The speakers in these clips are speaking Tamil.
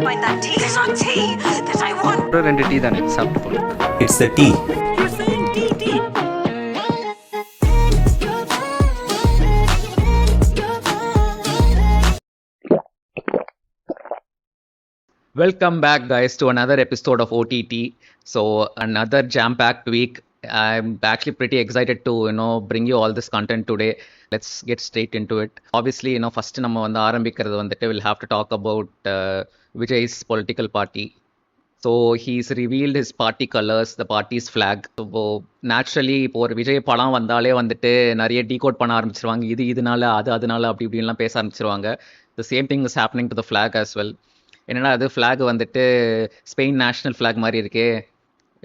Mind that tea is not tea that I want. ரெண்டு டீ தானே சாப்பிட்டு போகணும். It's the tea. You're saying tea, tea. Welcome back, guys, to another episode of OTT. So another jam-packed week. I'm actually pretty excited to bring you all this content today. Let's get straight into it. Obviously, first நம்ம வந்து ஆரம்பிக்கிறது வந்துட்டு we'll have to talk about Vijay's political party. So he's revealed his party colors, the party's flag. So naturally இப்போ ஒரு விஜய் படம் வந்தாலே வந்துட்டு நிறைய டீகோட் பண்ண ஆரம்பிச்சிருவாங்க. இதனால அதனால அப்படி இப்படின்லாம் பேச ஆரம்பிச்சிருவாங்க. The same thing is happening to the flag as well. என்னடா அது ஃப்ளாக் வந்துட்டு ஸ்பெயின் நேஷ்னல் ஃப்ளாக் மாதிரி இருக்கே,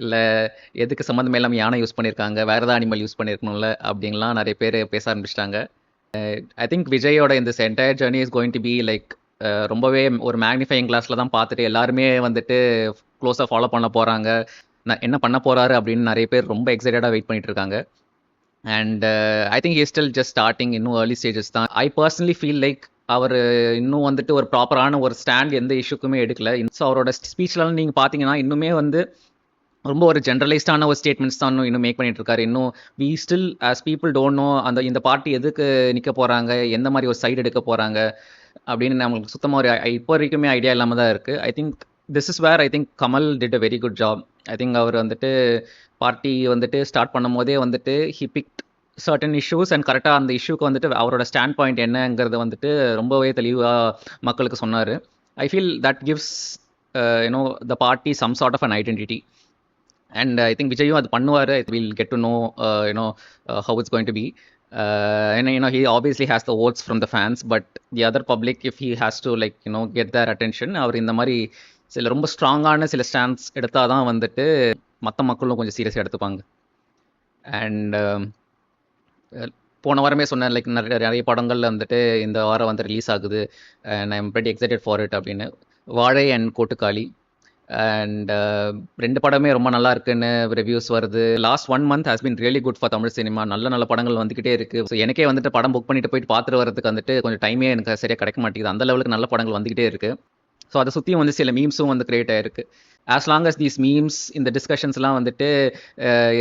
இல்லை எதுக்கு சம்மந்தமே இல்லாமல் யானை யூஸ் பண்ணியிருக்காங்க, வேறு ஏதாவது அனிமல் யூஸ் பண்ணியிருக்கணும்ல அப்படின்லாம் நிறைய பேர் பேச ஆரம்பிச்சிட்டாங்க. ஐ திங்க் விஜயோட இந்த entire journey is going to be like ரொம்பவே ஒரு மேக்னிஃபையிங் கிளாஸில் தான் பார்த்துட்டு எல்லாருமே வந்துட்டு க்ளோஸாக ஃபாலோ பண்ண போகிறாங்க, என்ன பண்ண போகிறாரு அப்படின்னு நிறைய பேர் ரொம்ப எக்ஸைட்டடாக வெயிட் பண்ணிட்டு இருக்காங்க. And I think he still just starting, இன்னும் ஏர்லி ஸ்டேஜஸ் தான். ஐ பர்சனலி ஃபீல் லைக் அவர் இன்னும் வந்துட்டு ஒரு ப்ராப்பரான ஒரு ஸ்டாண்ட் எந்த இஷ்யூக்குமே எடுக்கல. ஸோ அவரோட ஸ்பீச்லாம் நீங்கள் பார்த்தீங்கன்னா இன்னுமே வந்து ரொம்ப ஒரு ஜென்ரலைஸ்டான ஒரு ஸ்டேட்மெண்ட்ஸ் தான் இன்னும் மேக் பண்ணிட்டு இருக்காரு. இன்னும் we still as people don't know இந்த பார்ட்டி எதுக்கு நிற்க போகிறாங்க, எந்த மாதிரி ஒரு சைடு எடுக்க போகிறாங்க அப்படின்னு நம்மளுக்கு சுத்தமாக ஒரு இப்போ வரைக்குமே ஐடியா இல்லாமல் தான் இருக்குது. I think this is where I think Kamal did a very good job. I think அவர் வந்துட்டு பார்ட்டி வந்துட்டு ஸ்டார்ட் பண்ணும் போதே வந்துட்டு he picked certain issues and கரெக்டாக அந்த இஷ்யூக்கு வந்துட்டு அவரோட ஸ்டாண்ட் பாயிண்ட் என்னங்கிறது வந்துட்டு ரொம்பவே தெளிவாக மக்களுக்கு சொன்னார். I feel that gives the party some sort of an identity. And I think விஜயும் அது பண்ணுவார். Will get to know how it's going to be. He obviously has the votes from the fans, but the other public, if he has to get their attention, அவர் இந்த மாதிரி சில ரொம்ப ஸ்ட்ராங்கான சில ஸ்டாண்ட்ஸ் எடுத்தால் தான் வந்துட்டு மற்ற மக்களும் கொஞ்சம் சீரியஸாக எடுத்துப்பாங்க. அண்ட் போன வாரமே சொன்னேன், லைக் நிறைய படங்கள் வந்துட்டு இந்த வாரம் வந்து ரிலீஸ் ஆகுது and I am pretty excited for it அப்படின்னு. வாழை அண்ட் கோட்டுக்காளி அண்ட் ரெண்டு படமே ரொம்ப நல்லா இருக்குன்னு ரிவ்யூஸ் வருது. Last 1 month has been really good for Tamil cinema. நல்ல படங்கள் வந்துக்கிட்டே இருக்குது. ஸோ எனக்கே வந்துட்டு படம் புக் பண்ணிட்டு போயிட்டு பார்த்துட்டு வரதுக்கு வந்துட்டு கொஞ்சம் டைமே எனக்கு சரியாக கிடைக்க மாட்டேங்குது. அந்த லெவலுக்கு நல்ல படங்கள் வந்துக்கிட்டே இருக்குது. ஸோ அதை சுற்றியும் வந்து சில மீம்ஸும் வந்து கிரியேட் ஆகிருக்கு. As long as these memes இந்த டிஸ்கஷன்ஸ்லாம் வந்துட்டு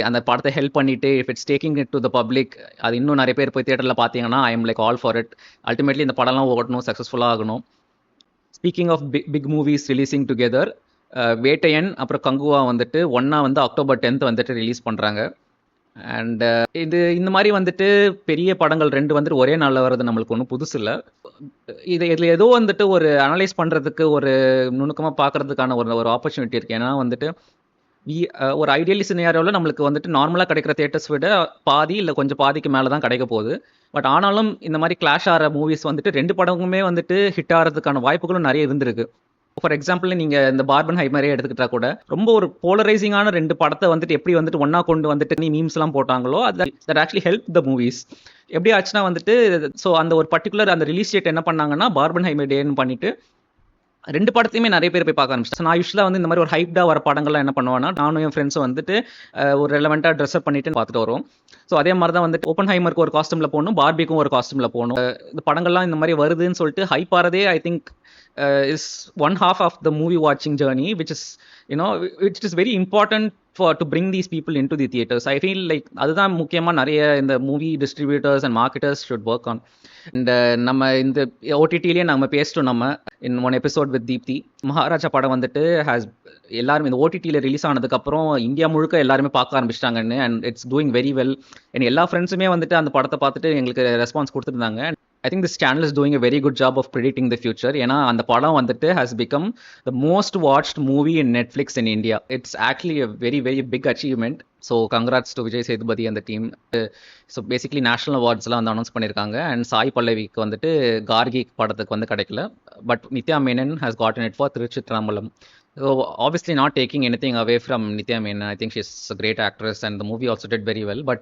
அந்த படத்தை ஹெல்ப் பண்ணிவிட்டு if it's taking it to the public, அது இன்னும் நிறைய பேர் போய் தியேட்டரில் பார்த்தீங்கன்னா I am like all for it. Ultimately இந்த படம்லாம் ஓடணும், சக்ஸஸ்ஃபுல்லாக ஆகணும். Speaking of big movies releasing together, Vettaiyan அப்புறம் கங்குவா வந்துட்டு ஒன்றா வந்து October 10th வந்துட்டு ரிலீஸ் பண்ணுறாங்க. அண்ட் இந்த மாதிரி வந்துட்டு பெரிய படங்கள் ரெண்டு வந்துட்டு ஒரே நாளில் வர்றது நம்மளுக்கு ஒன்றும் புதுசு இல்லை. இதில் ஏதோ வந்துட்டு ஒரு அனலைஸ் பண்ணுறதுக்கு ஒரு நுணுக்கமாக பார்க்குறதுக்கான ஒரு ஆப்பர்ச்சுனிட்டி இருக்குது. ஏன்னா வந்துட்டு ஒரு ஐடியலி சினாரியோவில் நம்மளுக்கு வந்துட்டு நார்மலாக கிடைக்கிற தியேட்டர்ஸ் விட பாதி இல்லை கொஞ்சம் பாதிக்கு மேலே தான் கிடைக்க போகுது. பட் ஆனாலும் இந்த மாதிரி கிளாஷ் ஆகிற மூவிஸ் வந்துட்டு ரெண்டு படமுமே வந்துட்டு ஹிட் ஆகிறதுக்கான வாய்ப்புகளும் நிறைய இருந்திருக்கு. ஃபார் எக்ஸாம்பிள் நீங்கள் இந்த பார்பன்ஹைமரே எடுத்துக்கிட்டா கூட ரொம்ப ஒரு போலரைசிங்கான ரெண்டு படத்தை வந்துட்டு எப்படி வந்துட்டு ஒன்றா கொண்டு வந்துட்டு நீ மீம்ஸ்லாம் போட்டாங்களோ that actually help the movies. எப்படி ஆச்சுன்னா வந்துட்டு ஸோ அந்த ஒரு பர்டிகுலர் அந்த ரிலீஸ் டேட் என்ன பண்ணாங்கன்னா பார்பன்ஹைமர் டேன்னு பண்ணிட்டு ரெண்டு படத்தையுமே நிறைய பேர் போய் பார்க்க ஆரம்பிச்சு. நான் யூஸ்வலாக வந்து இந்த மாதிரி ஒரு ஹைப்டாக வர படங்கள்லாம் என்ன பண்ணுவேன்னா நானும் என் ஃப்ரெண்ட்ஸும் வந்துட்டு ஒரு ரெலவெண்ட்டாக ட்ரெஸ்அப் பண்ணிட்டு பார்த்துட்டு வரும். ஸோ அதே மாதிரி தான் வந்துட்டு ஓப்பன்ஹைமருக்கு ஒரு காஸ்டியூமில் போகணும், பார்பிக்கும் ஒரு காஸ்டியூமில் போகணும். இந்த படங்கள்லாம் இந்த மாதிரி வருதுன்னு சொல்லிட்டு ஹைப் ஆகிறதே I think is one half of the movie watching journey, which is very important to bring these people into the theaters. I feel like அதுதான் முக்கியமாக நிறைய இந்த movie distributors and marketers should work on. And நம்ம இந்த ஓடிடிலேயே நம்ம பேசிட்டோம் நம்ம in one episode with Deepti. Maharaja படம் வந்துட்டு எல்லாரும் இந்த ஓடிடியில் ரிலீஸ் ஆனதுக்கப்புறம் இந்தியா முழுக்க எல்லாருமே பார்க்க ஆரம்பிச்சிட்டாங்கன்னு. And it's doing very well. And எல்லா ஃப்ரெண்ட்ஸுமே வந்துட்டு அந்த படத்தை பார்த்துட்டு எங்களுக்கு ரெஸ்பான்ஸ் கொடுத்துருந்தாங்க. I think this channel is doing a very good job of predicting the future. ஏன்னா அந்த படம் வந்துட்டு has become the most watched movie in Netflix in India. It's actually a very very big achievement. So congrats to Vijay Sethupathi and the team. So basically national awardsலாம் வந்து அனௌன்ஸ் பண்ணியிருக்காங்க. அண்ட் சாய் பல்லவிக்கு வந்துட்டு கார்கி படத்துக்கு வந்து கிடைக்கல. But Nithya Menon has gotten it for திருச்சித்ராம்பலம். So obviously not taking anything away from Nithya Menon. I think she's a great actress and the movie also did very well. But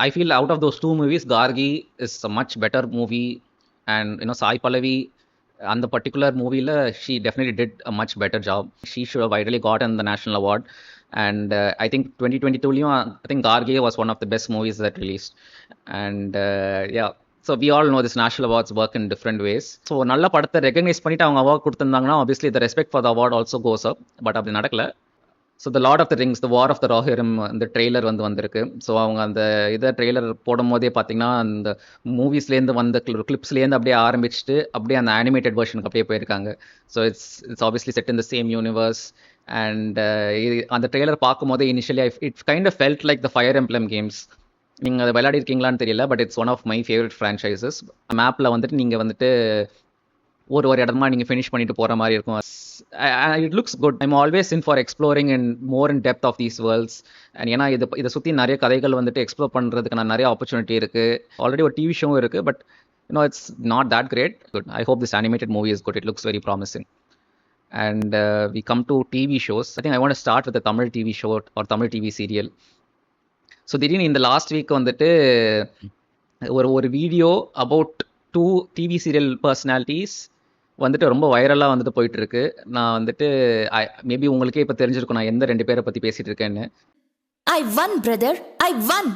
I feel out of those two movies, Gargi is a much better movie. And Sai Pallavi, on the particular movie, she definitely did a much better job. She should have ideally gotten the national award. And I think 2022, I think Gargi was one of the best movies that released. And yeah. So we all know this national awards work in different ways. So நல்ல படத்தை ரெகனைஸ் பண்ணிட்டு அவங்க அவார்ட் கொடுத்துருந்தாங்கன்னா obviously the respect for the award also goes up. But அப்படி நடக்கல. So the lord of the rings the war of the Rohirrim இந்த ட்ரெய்லர் வந்திருக்கு. ஸோ அவங்க அந்த இதை ட்ரெய்லர் போடும் போதே பார்த்தீங்கன்னா அந்த மூவிஸ்லேருந்து வந்த கிளிப்ஸ்லேருந்து அப்படியே ஆரம்பிச்சுட்டு அப்படியே அந்த அனிமேட்டட் வெர்ஷனுக்கு அப்படியே போயிருக்காங்க. So it's obviously set in the same universe. And அந்த ட்ரெய்லர் பார்க்கும்போதே initially it's kind of felt like the Fire Emblem games. நீங்கள் அதை விளையாடிருக்கீங்களான்னு தெரியல, but it's one of my favourite franchises. மேப்பில் வந்துட்டு நீங்கள் வந்துட்டு ஒரு இடமா நீங்கள் ஃபினிஷ் பண்ணிட்டு போகிற மாதிரி இருக்கும். It looks good. I'm always in for exploring and more in depth of these worlds. And ஏன்னா இதை சுற்றி நிறைய கதைகள் வந்துட்டு எக்ஸ்ப்ளோர் பண்ணுறதுக்கான நிறைய ஆப்பர்ச்சுனிட்டி இருக்குது. ஆல்ரெடி ஒரு டிவி ஷோவும் இருக்குது, but it's not that great. Good. I hope this animated movie is good. It looks very promising. And we come to TV shows. I think I want to start with the Tamil TV show or Tamil TV serial. So திடீர்னு இந்த லாஸ்ட் வீக் வந்துட்டு ஒரு video about 2 TV serial personalities வந்துட்டு ரொம்ப வைரலாக வந்துட்டு போயிட்டு இருக்கு. நான் வந்துட்டு மேபி உங்களுக்கே இப்போ தெரிஞ்சிருக்கும் நான் எந்த 2 பேரை பற்றி பேசிட்டு இருக்கேன்னு. I won, brother. I won.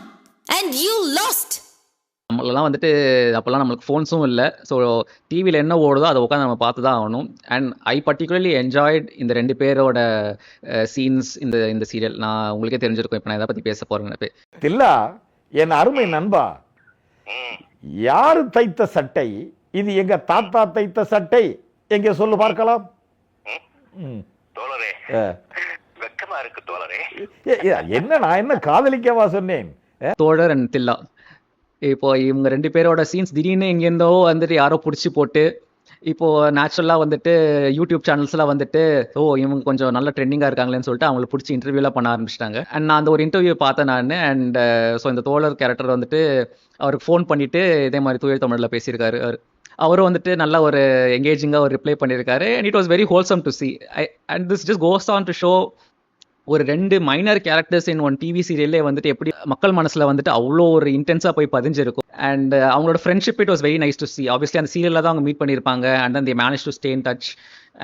And you lost. நம்மளெல்லாம் வந்துட்டு அப்போல்லாம் நம்மளுக்கு ஃபோன்ஸும் இல்லை. ஸோ டிவியில் என்ன ஓடுதோ அதை உட்காந்து நம்ம பார்த்து தான் ஆகணும். அண்ட் ஐ பர்டிகுலர்லி என்ஜாய்ட் இந்த 2 பேரோட சீன்ஸ் இந்த சீரியல். நான் உங்களுக்கே தெரிஞ்சிருக்கும் இப்போ நான் எதை பற்றி பேச போகிறேன்னு. தில்லா, என் அருமை நண்பா, யாரு தைத்த சட்டை இது? எங்க தாத்தா தைத்த சட்டை எங்க சொல்லு பார்க்கலாம். தோழரே, வெக்கமா இருக்கு தோழரே. என்ன நான் என்ன காதலிக்கவா சொன்னேன்? தோழர் அண்ட் தில்லா, இப்போ இவங்க 2 பேரோட சீன்ஸ் திடீர்னு எங்கேருந்தோ வந்துட்டு யாரோ பிடிச்சி போட்டு இப்போ நேச்சுரலாக வந்துட்டு யூடியூப் சேனல்ஸ்லாம் வந்துட்டு இவங்க கொஞ்சம் நல்ல ட்ரெண்டிங்காக இருக்காங்களேன்னு சொல்லிட்டு அவங்களை பிடிச்சி இன்டர்வியூலாம் பண்ண ஆரம்பிச்சிட்டாங்க. அண்ட் நான் அந்த ஒரு இன்டர்வியூ பார்த்தேன் நான். அண்ட் ஸோ இந்த தோழர் கேரக்டர் வந்துட்டு அவருக்கு ஃபோன் பண்ணிட்டு இதே மாதிரி தூய தமிழில் பேசியிருக்காரு. அவரும் வந்துட்டு நல்லா ஒரு எங்கேஜிங்காக ஒரு ரிப்ளை பண்ணியிருக்காரு. And it was very wholesome to see. And this just goes on to show ஒரு 2 minor characters in one TV சீரியல்லே வந்துட்டு எப்படி மக்கள் மனசில் வந்துட்டு அவ்வளோ ஒரு இன்டென்ஸாக போய் பதிஞ்சிருக்கும். அண்ட் அவங்களோட friendship it was very nice to see. Obviously அந்த சீரியலில் தான் அவங்க மீட் பண்ணியிருப்பாங்க. And then they manage to stay in touch.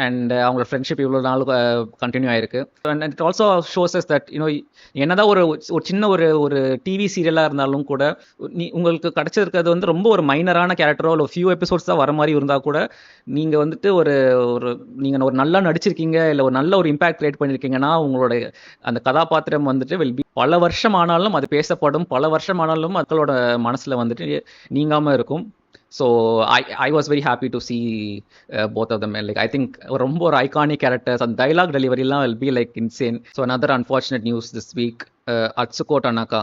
And அவங்களோட ஃப்ரெண்ட்ஷிப் இவ்வளோ நாள் கண்டினியூ ஆயிருக்கு. And it also shows as that என்னதான் ஒரு சின்ன ஒரு டிவி சீரியலாக இருந்தாலும் கூட உங்களுக்கு கிடைச்சிருக்கிறது வந்து ரொம்ப ஒரு மைனரான கேரக்டரோ இல்லை ஃபியூ எபிசோட்ஸ் தான் வர மாதிரி இருந்தால் கூட நீங்கள் வந்துட்டு நீங்கள் ஒரு நல்லா நடிச்சிருக்கீங்க இல்லை ஒரு நல்ல ஒரு இம்பாக்ட் கிரியேட் பண்ணியிருக்கீங்கன்னா உங்களோட அந்த கதாபாத்திரம் வந்துட்டு வில் பி பல வருஷம் ஆனாலும் அது பேசப்படும். பல வருஷம் ஆனாலும் மக்களோட மனசில் வந்துட்டு நீங்காமல் இருக்கும். So I was very happy to see both of them. Like I think ரொம்ப ஒரு iconic characters and dialogue delivery லாம் will be like insane. So another unfortunate news this week, Atsuko Tanaka,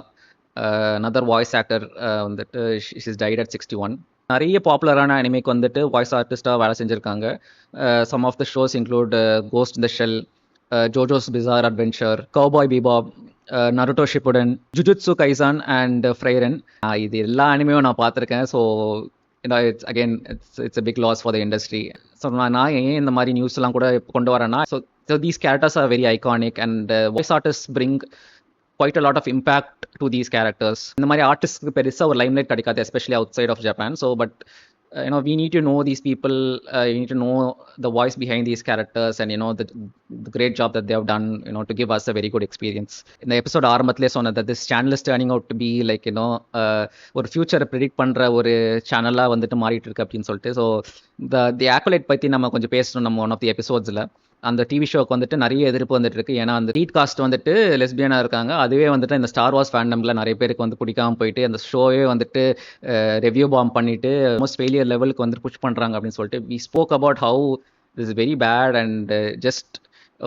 another voice actor, வந்துட்டு she's died at 61. நிறைய பாப்புலரான அனிமேக்கு வந்துட்டு வாய்ஸ் ஆர்டிஸ்டாக வேலை செஞ்சுருக்காங்க. Some of the shows include Ghost in the Shell, JoJo's Bizarre Adventure, Cowboy Bebop, Naruto Shippuden, Jujutsu Kaisen and Frieren. இது எல்லா அனிமேயும் நான் பார்த்துருக்கேன். So it's a big loss for the industry. So நான் ஏன் இந்த மாதிரி நியூஸ்லாம் கூட கொண்டு வரேன்னா, so these characters are very iconic and voice artist bring quite a lot of impact to these characters. இந்த மாதிரி ஆர்டிஸ்ட்க்கு பெருசாக ஒரு லைம்லைட் கிடைக்காது, especially outside of Japan. So but we need to know these people, you need to know the voice behind these characters and the great job that they have done to give us a very good experience. In the episode ஆரம்பத்திலே சொன்னது that this channel is turning out to be like ஒரு ஃபியூச்சரை ப்ரிடிக்ட் பண்ணுற ஒரு சேனலாக வந்துட்டு மாறிட்டு இருக்கு அப்படின்னு சொல்லிட்டு. ஸோ the accolade பற்றி நம்ம கொஞ்சம் பேசணும் நம்ம ஒன் ஆஃப் தி எபிசோட்ஸில். அந்த டிவி ஷோக்கு வந்துட்டு நிறைய எதிர்ப்பு வந்துட்டு இருக்கு. ஏன்னா அந்த லீட் காஸ்ட் வந்துட்டு லெஸ்பியனாக இருக்காங்க. அதுவே வந்துட்டு இந்த ஸ்டார் வார்ஸ் ஃபேண்டம்ல நிறைய பேருக்கு வந்து பிடிக்காம போயிட்டு அந்த ஷோவே வந்துட்டு ரெவ்யூ பாம் பண்ணிட்டு ஆல்மோஸ்ட் ஃபெயிலியர் லெவலுக்கு வந்து புஷ் பண்ணுறாங்க அப்படின்னு சொல்லிட்டு we spoke about how this is very bad and just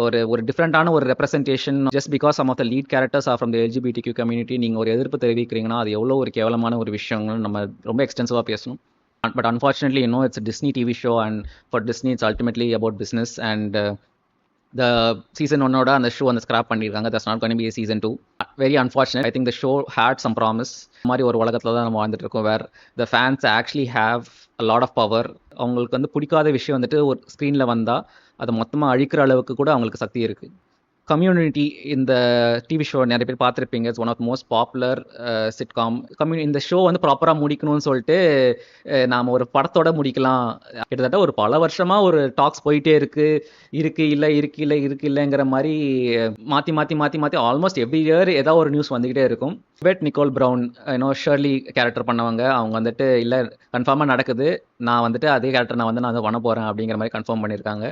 ஒரு டிஃப்ரெண்டான ஒரு representation just because some of the lead characters are from the LGBTQ community நீங்கள் ஒரு எதிர்ப்பு தெரிவிக்கிறீங்கன்னா அது எவ்வளோ ஒரு கேவலமான ஒரு விஷயங்கள் நம்ம ரொம்ப எக்ஸ்டென்சிவாக பேசணும். But unfortunately, it's a Disney TV show, and for Disney, it's ultimately about business. And the season 1 and the show and the scrap பண்ணிருக்காங்க. That's not going to be a season 2. Very unfortunate. I think the show had some promise. மாதிரி ஒரு உலகத்துல தான் நம்ம வாழ்ந்துட்டு இருக்கோம், where the fans actually have a lot of power. அவங்களுக்கு வந்து பிடிக்காத விஷயம் வந்துட்டு ஒரு ஸ்க்ரீனில் வந்தால் அதை மொத்தமாக அழிக்கிற அளவுக்கு கூட அவங்களுக்கு சக்தி இருக்குது. கம்யூனிட்டி இந்த டிவி ஷோ நிறைய பேர் பார்த்துருப்பீங்க. It's one of most popular sitcom. இந்த ஷோ வந்து ப்ராப்பராக முடிக்கணும்னு சொல்லிட்டு நாம் ஒரு படத்தோட முடிக்கலாம். கிட்டத்தட்ட ஒரு பல வருஷமாக ஒரு டாக்ஸ் போயிட்டே இருக்கு இல்லைங்கிற மாதிரி மாற்றி ஆல்மோஸ்ட் எவ்ரி இயர் ஏதாவது ஒரு நியூஸ் வந்துக்கிட்டே இருக்கும். Yvette Nicole Brown Shirley character பண்ணவங்க, அவங்க வந்துட்டு இல்லை கன்ஃபார்மாக நடக்குது, நான் வந்துட்டு அதே கேரக்டர் நான் பண்ண போகிறேன் அப்படிங்கிற மாதிரி கன்ஃபார்ம் பண்ணியிருக்காங்க.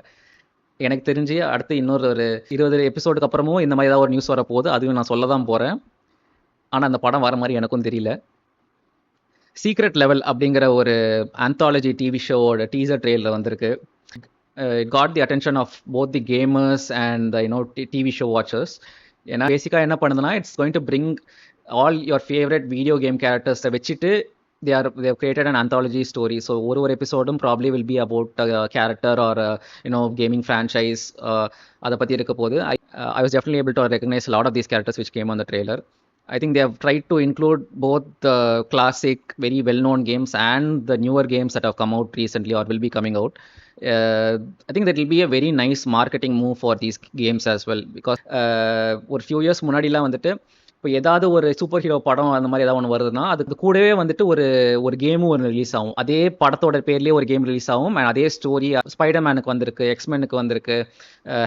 எனக்கு தெரிஞ்சு அடுத்து இன்னொரு ஒரு 20 எபிசோடுக்கு அப்புறமும் இந்த மாதிரி ஏதாவது ஒரு நியூஸ் வரப்போகுது, அதுவும் நான் சொல்ல தான் போகிறேன். ஆனால் அந்த படம் வர மாதிரி எனக்கும் தெரியல. சீக்ரெட் லெவல் அப்படிங்கிற ஒரு ஆந்தாலஜி டிவி ஷோவோட டீசர் ட்ரெயிலர் வந்திருக்கு. It got the attention of both the gamers and TV show watchers. ஏன்னா பேசிக்காக என்ன பண்ணுதுன்னா, it's going to bring all your favourite video game கேரக்டர்ஸை வச்சுட்டு they have created an anthology story. So ஒரு எபிசோடும் probably will be about a character or gaming franchise. அதை பற்றி இருக்க போது I was definitely able to recognize a lot of these characters which came on the trailer. I think they have tried to include both the classic very well known games and the newer games that have come out recently or will be coming out. I think that will be a very nice marketing move for these games as well, because ஒரு few years முன்னாடிலாம் வந்துட்டு இப்போ ஏதாவது ஒரு சூப்பர் ஹீரோ படம் அந்த மாதிரி ஏதாவது ஒன்று வருதுன்னா அதுக்கு கூடவே வந்துட்டு ஒரு கேமும் ஒன்று ரிலீஸ் ஆகும். அதே படத்தோட பேர்லேயே ஒரு கேம் ரிலீஸ் ஆகும். அதே ஸ்டோரி ஸ்பைடர்மேனுக்கு வந்திருக்கு, எக்ஸ்மெனுக்கு வந்திருக்கு,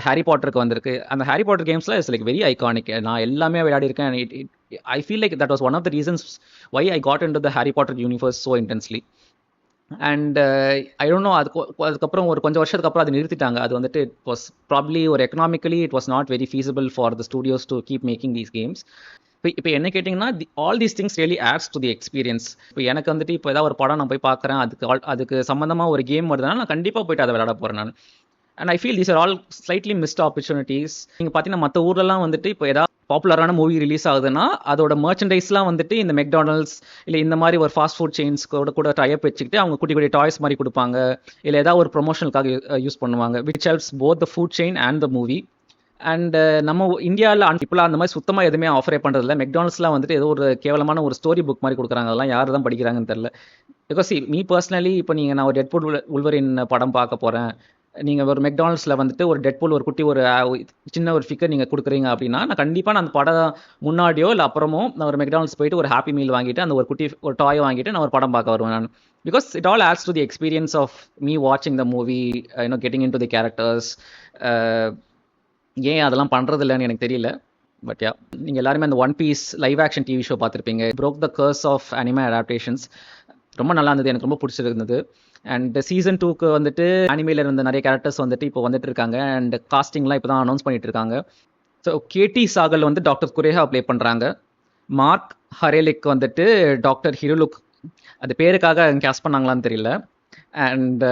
ஹாரி பாட்டருக்கு வந்திருக்கு. அந்த ஹாரி பாட்டர் கேம்ஸ்லாம் இட்ஸ் லைக் வெரி ஐகானிக். நான் எல்லாமே விளையாடி இருக்கேன். I feel like that was one of the reasons why I got into the Harry Potter universe so intensely. And I don't know, அதுக்கப்புறம் ஒரு கொஞ்சம் வருஷத்துக்கு அப்புறம் அது நிறுத்திட்டாங்க. அது வந்துட்டு இட் வாஸ் ப்ராப்ளி ஒரு economically it was not very feasible for the studios to keep making these games. இப்போ என்ன கேட்டிங்கன்னா, all these things really ads to the experience. இப்போ எனக்கு வந்துட்டு இப்போ ஏதாவது ஒரு படம் நான் போய் பார்க்குறேன், அதுக்கு சம்மந்தமாக ஒரு கேம் வருதுன்னா நான் கண்டிப்பாக போய்ட்டு அதை விளையாட போகிறேன் நான். And I feel these are all slightly missed opportunities. நீங்கள் பார்த்தீங்கன்னா மற்ற ஊர்லலாம் வந்துட்டு இப்போ ஏதாவது பாப்புலரான மூவி ரிலீஸ் ஆகுதுன்னா அதோட மர்ச்சன்டைஸ்லாம் வந்துட்டு இந்த மெக்டானல்ட்ஸ் இல்லை இந்த மாதிரி ஒரு ஃபாஸ்ட் ஃபுட் செயின்ஸ் கூட டைப் வச்சுக்கிட்டு அவங்க குட்டி குட்டி டாய்ஸ் மாதிரி கொடுப்பாங்க, இல்லை ஏதாவது ஒரு ப்ரொமோஷனுக்காக யூஸ் பண்ணுவாங்க, which helps both the food chain and the movie. And நம்ம இந்தியாவில் இப்போலாம் அந்த மாதிரி சுத்தமாக எதுவுமே ஆஃபரே பண்ணுறதில்ல. மெக்டானல்ட்ஸ்லாம் வந்துட்டு ஏதோ ஒரு கேவலமான ஒரு ஸ்டோரி புக் மாதிரி கொடுக்குறாங்க. அதெல்லாம் யார் தான் படிக்கிறாங்கன்னு தெரில. பிகாஸ் மீ பர்சனலி இப்போ நான் ஒரு டெட்பூல் உல்வரின் படம் பார்க்க போகிறேன், நீங்கள் ஒரு மெக்டானல்ட்ஸில் வந்துட்டு ஒரு டெட்பூல் ஒரு குட்டி ஒரு சின்ன ஒரு ஃபிகர் நீங்கள் கொடுக்குறீங்க அப்படின்னா நான் கண்டிப்பாக நான் அந்த படம் முன்னாடியோ இல்லை அப்புறமோ நான் ஒரு மெக்டானல்ட்ஸ் போயிட்டு ஒரு ஹாப்பி மீல் வாங்கிட்டு அந்த ஒரு குட்டி ஒரு டாய் வாங்கிட்டு நான் ஒரு படம் பார்க்க வருவேன் நான். Because it all adds to the experience of me வாட்சிங் the movie, getting into the characters. ஏன் அதெல்லாம் பண்ணுறது இல்லைன்னு எனக்கு தெரியல. பட் யா, நீங்கள் எல்லாருமே அந்த One Piece live action TV show பார்த்துருப்பீங்க. Broke the curse of anime adaptations ரொம்ப நல்லா இருந்தது, எனக்கு ரொம்ப பிடிச்சிருந்தது. அண்ட் சீசன் 2க்கு வந்துட்டு அனிமேல இருந்த நிறைய கேரக்டர்ஸ் வந்துட்டு இப்போ வந்துட்டு இருக்காங்க. அண்ட் காஸ்டிங்லாம் இப்போ தான் அனௌன்ஸ் பண்ணிட்டு இருக்காங்க. ஸோ கேடி சாகல் வந்து டாக்டர் குரேஹா ப்ளே பண்ணுறாங்க. மார்க் ஹரேலிக் வந்துட்டு டாக்டர் ஹிருலுக். அது பேருக்காக கேஸ்ட் பண்ணாங்களான்னு தெரியல. And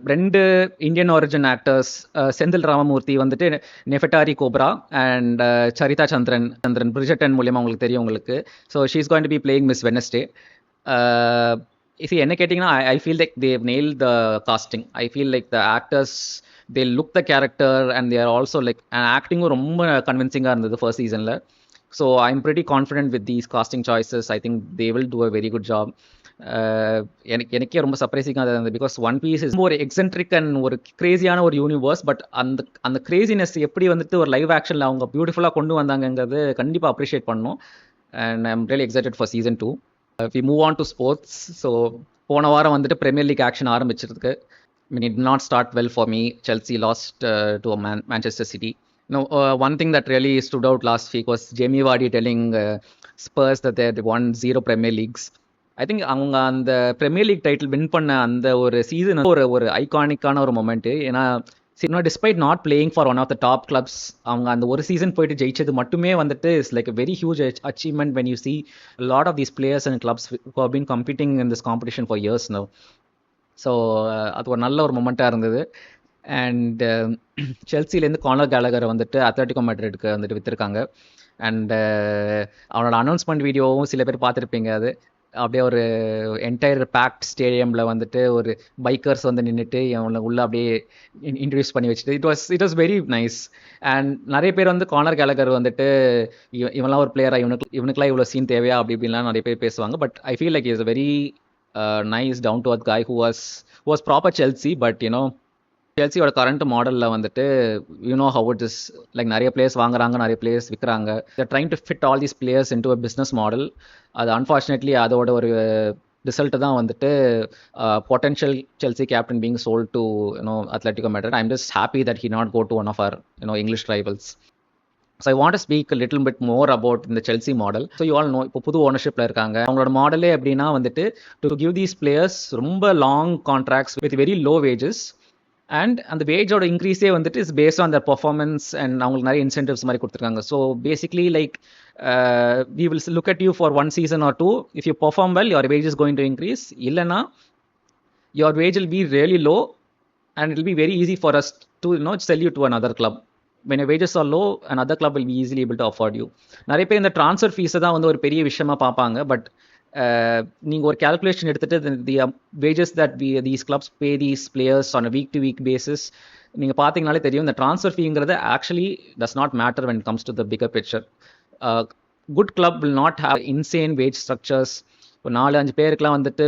2 Indian origin actors, Senthil Ramamurthy வந்துட்டு நெஃபட்டாரி கோப்ரா அண்ட் சரிதா சந்திரன் பிரிஜட்டன் மூலியமாக உங்களுக்கு தெரியும் உங்களுக்கு. So she is going to be playing Miss Wednesday. என்ன கேட்டிங்கன்னா, I feel like they nail the casting. I feel like the actors they look the character and their also like ஆக்டிங்கும் ரொம்ப கன்வின்சிங்காக இருந்தது ஃபர்ஸ்ட் சீசனில். So I am pretty confident with these casting choices. I think they will do a very good job. எனக்கே ரொம்ப சர்ப்ரைசிங்காக இருந்தது. பிகாஸ் ஒன் பீஸ் இஸ் ஒரு எக்ஸென்ட்ரிக் அண்ட் ஒரு கிரேசியான ஒரு யூனிவர்ஸ். பட் அந்த கிரேசினஸ் எப்படி வந்துட்டு ஒரு லைவ் ஆக்ஷனில் அவங்க பியூட்டிஃபுல்லாக கொண்டு வந்தாங்கிறது கண்டிப்பாக அப்ரிஷியேட் பண்ணணும். And I am really excited for season 2. We move on to sports. So போன வாரம் வந்துட்டு பிரீமியர் லீக் ஆக்ஷன் ஆரம்பிச்சிருக்கு. I mean, it did not start well for me. Chelsea lost to Manchester City. One thing that really stood out last week was Jamie Vardy telling Spurs that they won 0 Premier Leagues. I think அவங்க அந்த பிரீமியர் லீக் டைட்டில் வின் பண்ண அந்த ஒரு சீசன் ஒரு ஐகானிக்கான ஒரு மொமெண்ட். ஏன்னா despite not playing for one of the top clubs, அவங்க அந்த ஒரு சீசன் போயிட்டு ஜெயிச்சது மட்டுமே வந்துட்டு is like a very huge achievement when you see a lot of these players and clubs who have been competing in this competition for years now. So அது ஒரு நல்ல ஒரு மொமெண்ட்டாக இருந்தது. அண்ட் செல்சிலேருந்து கானர் கேலகரை வந்துட்டு அத்லெட்டிகோ மேட்ரிட்க்கு வந்துட்டு விற்றுருக்காங்க. அண்ட் அவனோட அனௌன்ஸ்மெண்ட் வீடியோவும் சில பேர் பார்த்துருப்பீங்க. அது அப்படியே ஒரு என்டையர் பேக்ட் ஸ்டேடியமில் வந்துட்டு ஒரு பைக்கர்ஸ் வந்து நின்றுட்டு அவனை உள்ளே அப்படியே இன்ட்ரடியூஸ் பண்ணி வச்சுட்டு it was very nice. And நிறைய பேர் வந்து கானர் கேலகர் வந்துட்டு இவன்லாம் ஒரு பிளேயரா, இவனுக்குலாம் இவ்வளோ சீன் தேவையா அப்படி இப்படின்லாம் நிறைய பேர் பேசுவாங்க. But I feel like is a very nice down to earth guy who was proper Chelsea, but செல்சியோட கரண்ட் மாடலில் வந்துட்டு ஹவு இட் இஸ் லைக் நிறைய பிளேயர்ஸ் வாங்குறாங்க, நிறைய பிளேயர்ஸ் விற்கிறாங்க. Trying to fit all these players into a business model. அது அன்ஃபார்ச்சுனேட்லி அதோட ஒரு ரிசல்ட் தான் வந்துட்டு potential Chelsea captain being sold to Atletico Madrid. I'm just happy that he not go to one of our English rivals. So I want to speak little bit more about இந்த Chelsea model. So you all know, இப்போ புது ஓனர்ஷிப்பில் இருக்காங்க. அவங்களோட மாடலே எப்படின்னா வந்துட்டு டு கிவ் தீஸ் பிளேயர்ஸ் ரொம்ப long contracts with very low wages. And அந்த வேஜோட இன்க்ரீஸே வந்துட்டு is based on their performance and அவங்களுக்கு நிறைய இன்சென்டிவ்ஸ் மாதிரி கொடுத்துருக்காங்க. So basically like we will look at you for 1 season or 2. If you perform well, your wage is going to increase. Illana, your wage will be really low and it will be very easy for us to sell you to another club. When your wages are low, another club will be easily able to afford you. நிறைய பேர் இந்த ட்ரான்ஸ்ஃபர் ஃபீஸை தான் வந்து ஒரு பெரிய விஷயமா பார்ப்பாங்க. பட் நீங்கள் ஒரு கேல்குலேஷன் எடுத்துகிட்டு the wages that these clubs pay these players on a week to week basis நீங்கள் பார்த்தீங்கனாலே தெரியும். இந்த ட்ரான்ஸ்ஃபர் ஃபீங்கிறது actually does not matter when it comes to the bigger picture. Good club will not have insane wage structures. இப்போ 4-5 பேருக்குலாம் வந்துட்டு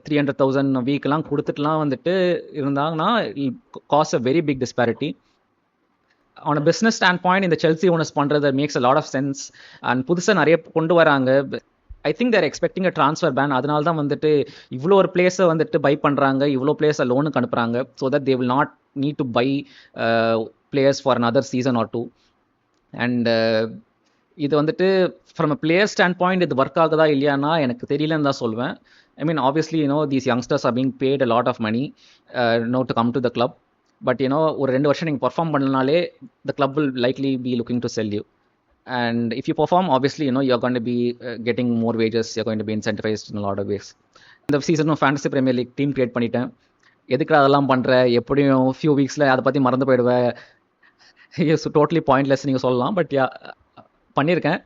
300,000 வீக்கெலாம் கொடுத்துட்டுலாம் வந்துட்டு இருந்தாங்கன்னா cause a very big disparity. On a business standpoint இந்த செல்சி ஓனர்ஸ் பண்ணுறது makes a lot of sense. And புதுசாக நிறைய கொண்டு வராங்க. I think they're expecting a transfer ban. அதனால தான் வந்துட்டு இவ்வளோ ஒரு பிளேஸை வந்துட்டு பை பண்ணுறாங்க, இவ்வளோ பிளேஸை லோனுக்கு அனுப்புகிறாங்க. So that they will not need to buy players for another season or 2. And இது வந்துட்டு from a player standpoint இது ஒர்க் ஆகுதா இல்லையானா எனக்கு தெரியலன்னு தான் சொல்வேன். I mean obviously these youngsters are being paid a lot of money to come to the club. But ஒரு 2 வருஷம் நீங்கள் பர்ஃபார்ம் பண்ணனாலே the club will likely be looking to sell you. And if you perform, obviously, you're going to be getting more wages, you're going to be incentivized in a lot of ways. இந்த season fantasy premier league team create பண்ணிட்டேன். எதுக்கு அதெல்லாம் பண்ணுற, எப்படியும் ஃபியூ வீக்ஸில் அதை பற்றி மறந்து போயிடுவேன். இட்ஸ் டோட்டலி பாயிண்ட்லெஸ் நீங்கள் சொல்லலாம். பட் பண்ணியிருக்கேன்.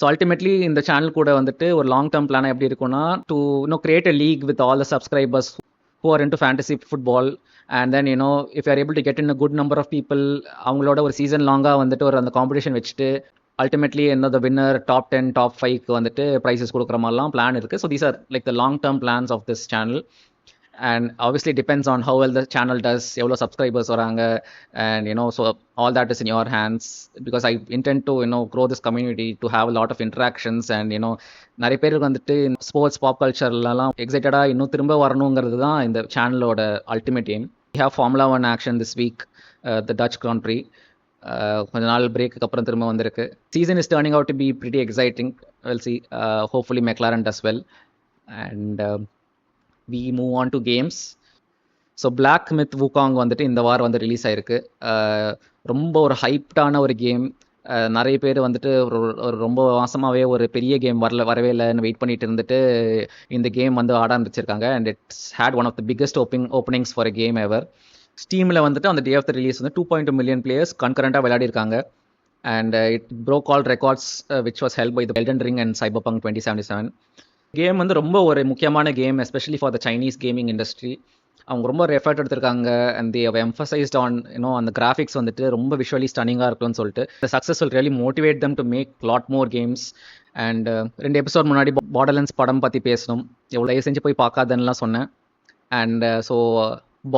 ஸோ அல்டிமேட்லி இந்த சேனல் கூட வந்துட்டு ஒரு லாங் டேர்ம் பிளானாக எப்படி இருக்குன்னா to create a league with all the subscribers who are into fantasy football. And then if you are able to get in a good number of people, அவங்களோட ஒரு சீசன் லாங்காக வந்துட்டு ஒரு அந்த காம்படிஷன் வச்சுட்டு ultimately the winner top 10 top 5க்கு வந்துட்டு ப்ரைஸஸ் கொடுக்குற மாதிரிலாம் பிளான் இருக்குது. So these are like the long term plans of this channel. And obviously depends on how well the channel does, எவ்வளோ சப்ஸ்கிரைபர்ஸ் வராங்க. And so all that is in your hands, because I intend to grow this community to have a lot of interactions. And நிறைய பேருக்கு வந்துட்டு ஸ்போர்ட்ஸ் பாப் கல்ச்சர்லாம் எக்ஸைட்டடாக இன்னும் திரும்ப வரணுங்கிறது தான் இந்த சேனலோட ultimate aim. We have Formula 1 action this week, the Dutch Grand Prix. கொஞ்ச நாள் பிரேக்கு அப்புறம் திரும்ப வந்திருக்கு. Season is turning out to be pretty exciting. We'll see. Hopefully McLaren does well. And we move on to games. So Black Myth Wukong வந்துட்டு இந்த வாரம் வந்து ரிலீஸ் ஆயிருக்கு. ரொம்ப ஒரு ஹைப்டான ஒரு கேம். நிறைய பேர் வந்துட்டு ஒரு ரொம்ப மாசமாகவே ஒரு பெரிய கேம் வரவே இல்லைன்னு வெயிட் பண்ணிட்டு இருந்துட்டு இந்த கேம் வந்து ஆட ஆரம்பிச்சிருக்காங்க. And it's had one of the biggest openings for a game ever. ஸ்டீமில் வந்துட்டு அந்த டே ஆஃப் த ரிலீஸ் வந்து 2.2 million பிளேயர்ஸ் கன்கரண்டாக விளையாடிருக்காங்க. And it broke all records which was held by the Elden Ring and Cyberpunk 2077. Game வந்து ரொம்ப ஒரு முக்கியமான game, especially for the Chinese gaming industry. அவங்க ரொம்ப ஒரு எஃபர்ட் எடுத்திருக்காங்க. And they have emphasised on அந்த கிராஃபிக்ஸ் வந்துட்டு ரொம்ப விஷுவலி ஸ்டன்னிங்காக இருக்கும்னு சொல்லிட்டு இந்த success will really motivate them to make lot more games. And 2 episode முன்னாடி Borderlands படம் பற்றி பேசணும், எவ்வளோ செஞ்சு போய் பார்க்காதன்னுலாம் சொன்னேன். அண்ட் ஸோ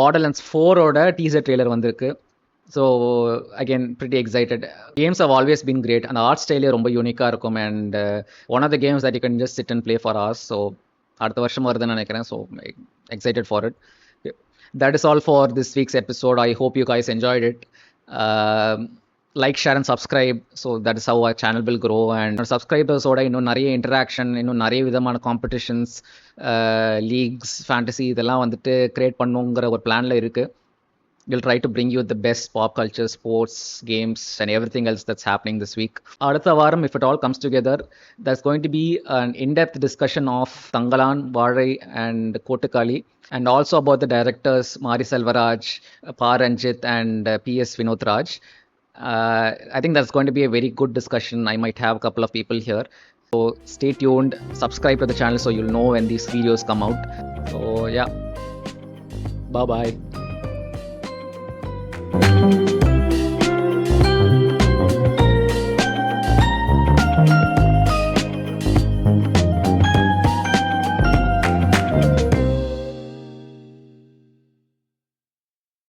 Borderlands 4ஓட டீசர் ட்ரெய்லர் வந்திருக்கு. So again pretty excited. Games have always been great. அந்த ஆர்ட் ஸ்டைலே ரொம்ப யூனிக்காக இருக்கும். And one of the games that you can just sit and play for hours. So அடுத்த வருஷம் வருதுன்னு நினைக்கிறேன். So excited for it. That is all for this week's episode. I hope you guys enjoyed it. Like, share and subscribe. So that is how our channel will grow. And subscribers oda இன்னும் நிறைய interaction, இன்னும் நிறைய விதமான competitions, leagues, fantasy இதெல்லாம் வந்துட்டு கிரியேட் பண்ணுங்கிற ஒரு பிளான்ல இருக்கு. We'll try to bring you the best pop culture, sports, games and everything else that's happening this week. Adutha varam, if it all comes together, there's going to be an in-depth discussion of Thangalan, Vazhai and Kotukali, and also about the directors Mari Selvaraj, Pa Ranjith and PS Vinod Raj. I think that's going to be a very good discussion. I might have a couple of people here. So stay tuned, subscribe to the channel so you'll know when these videos come out. So yeah, bye-bye.